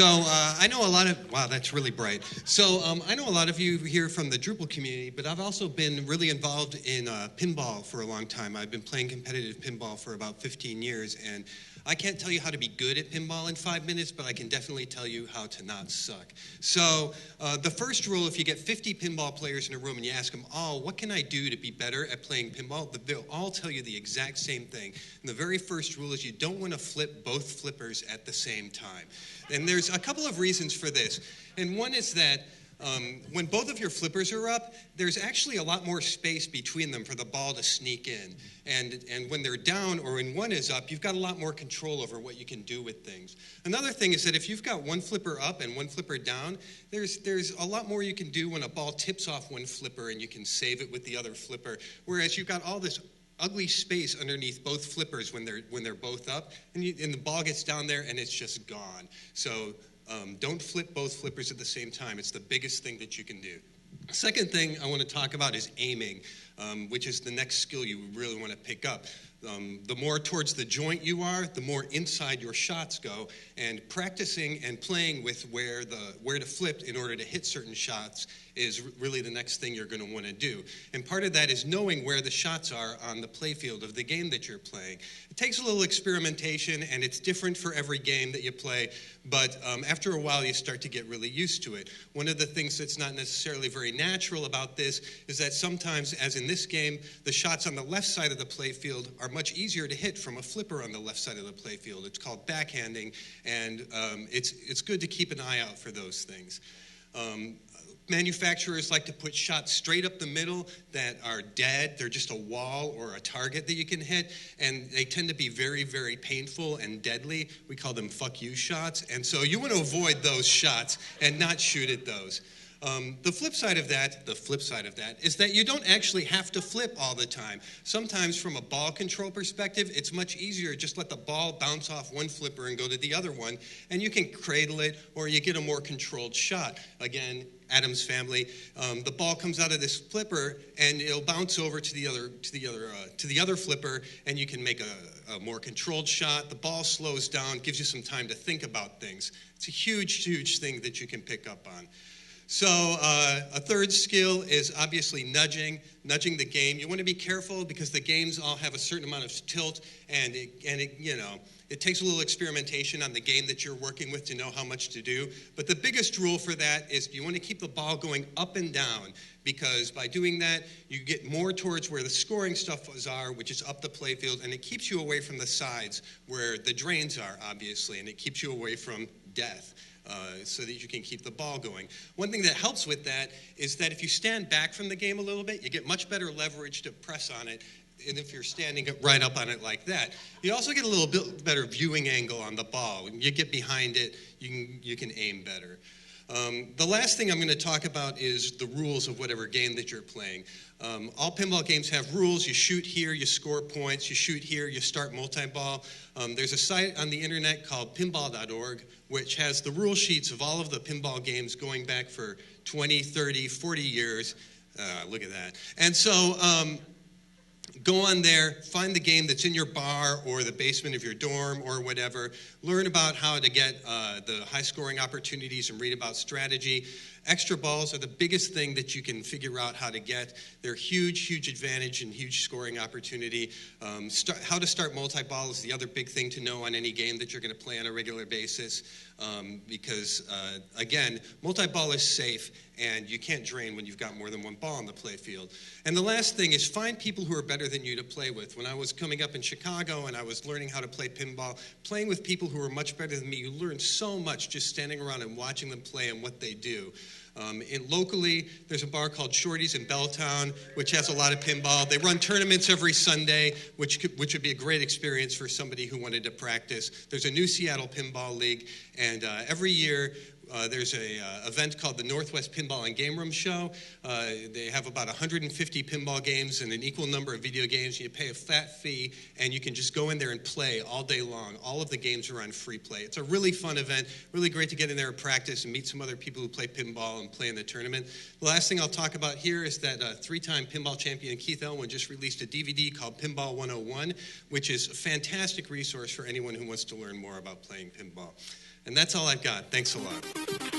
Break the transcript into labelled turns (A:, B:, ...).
A: I know a lot of, wow, that's really bright. I know a lot of you here from the Drupal community, but I've also been really involved in pinball for a long time. I've been playing competitive pinball for about 15 years, and I can't tell you how to be good at pinball in 5 minutes, but I can definitely tell you how to not suck. The first rule, if you get 50 pinball players in a room and you ask them, oh, what can I do to be better at playing pinball? They'll all tell you the exact same thing. And the very first rule is you don't want to flip both flippers at the same time. And there's a couple of reasons for this. And one is that when both of your flippers are up, there's actually a lot more space between them for the ball to sneak in. And when they're down or when one is up, you've got a lot more control over what you can do with things. Another thing is that if you've got one flipper up and one flipper down, there's a lot more you can do when a ball tips off one flipper and you can save it with the other flipper. Whereas you've got all this ugly space underneath both flippers when they're both up, and the ball gets down there and it's just gone. So don't flip both flippers at the same time. It's the biggest thing that you can do. Second thing I want to talk about is aiming, which is the next skill you really want to pick up. The more towards the joint you are, the more inside your shots go, and practicing and playing with where to flip in order to hit certain shots is really the next thing you're going to want to do. And part of that is knowing where the shots are on the playfield of the game that you're playing. It takes a little experimentation, and it's different for every game that you play, but after a while you start to get really used to it. One of the things that's not necessarily very natural about this is that sometimes, as in this game, the shots on the left side of the playfield are much easier to hit from a flipper on the left side of the playfield. It's called backhanding, and it's good to keep an eye out for those things. Manufacturers like to put shots straight up the middle that are dead. They're just a wall or a target that you can hit, and they tend to be very, very painful and deadly. We call them fuck you shots, and so you want to avoid those shots and not shoot at those. The flip side of that is that you don't actually have to flip all the time. Sometimes from a ball control perspective, it's much easier just let the ball bounce off one flipper and go to the other one, and you can cradle it or you get a more controlled shot. Again, Adam's family, the ball comes out of this flipper and it'll bounce over to the other flipper, and you can make a more controlled shot. The ball slows down, gives you some time to think about things. It's a huge, huge thing that you can pick up on. So a third skill is obviously nudging the game. You want to be careful because the games all have a certain amount of tilt, and it takes a little experimentation on the game that you're working with to know how much to do. But the biggest rule for that is you want to keep the ball going up and down, because by doing that, you get more towards where the scoring stuff are, which is up the playfield, and it keeps you away from the sides where the drains are, obviously, and it keeps you away from death. So that you can keep the ball going. One thing that helps with that is that if you stand back from the game a little bit, you get much better leverage to press on it. And if you're standing right up on it like that, you also get a little bit better viewing angle on the ball. When you get behind it, you can aim better. The last thing I'm going to talk about is the rules of whatever game that you're playing. All pinball games have rules. You shoot here, you score points. You shoot here, you start multi-ball. There's a site on the internet called pinball.org, which has the rule sheets of all of the pinball games going back for 20, 30, 40 years. Look at that. And so go on there, find the game that's in your bar or the basement of your dorm or whatever. Learn about how to get the high-scoring opportunities and read about strategy. Extra balls are the biggest thing that you can figure out how to get. They're huge, huge advantage and huge scoring opportunity. How to start multi-ball is the other big thing to know on any game that you're going to play on a regular basis, because, again, multi-ball is safe, and you can't drain when you've got more than one ball on the play field. And the last thing is find people who are better than you to play with. When I was coming up in Chicago and I was learning how to play pinball, playing with people who were much better than me, you learn so much just standing around and watching them play and what they do. Locally, there's a bar called Shorty's in Belltown, which has a lot of pinball. They run tournaments every Sunday, which would be a great experience for somebody who wanted to practice. There's a new Seattle Pinball League, and every year there's an event called the Northwest Pinball and Game Room Show. They have about 150 pinball games and an equal number of video games. You pay a fat fee, and you can just go in there and play all day long. All of the games are on free play. It's a really fun event, really great to get in there and practice and meet some other people who play pinball and play in the tournament. The last thing I'll talk about here is that three-time pinball champion Keith Elwin just released a DVD called Pinball 101, which is a fantastic resource for anyone who wants to learn more about playing pinball. And that's all I've got. Thanks a lot.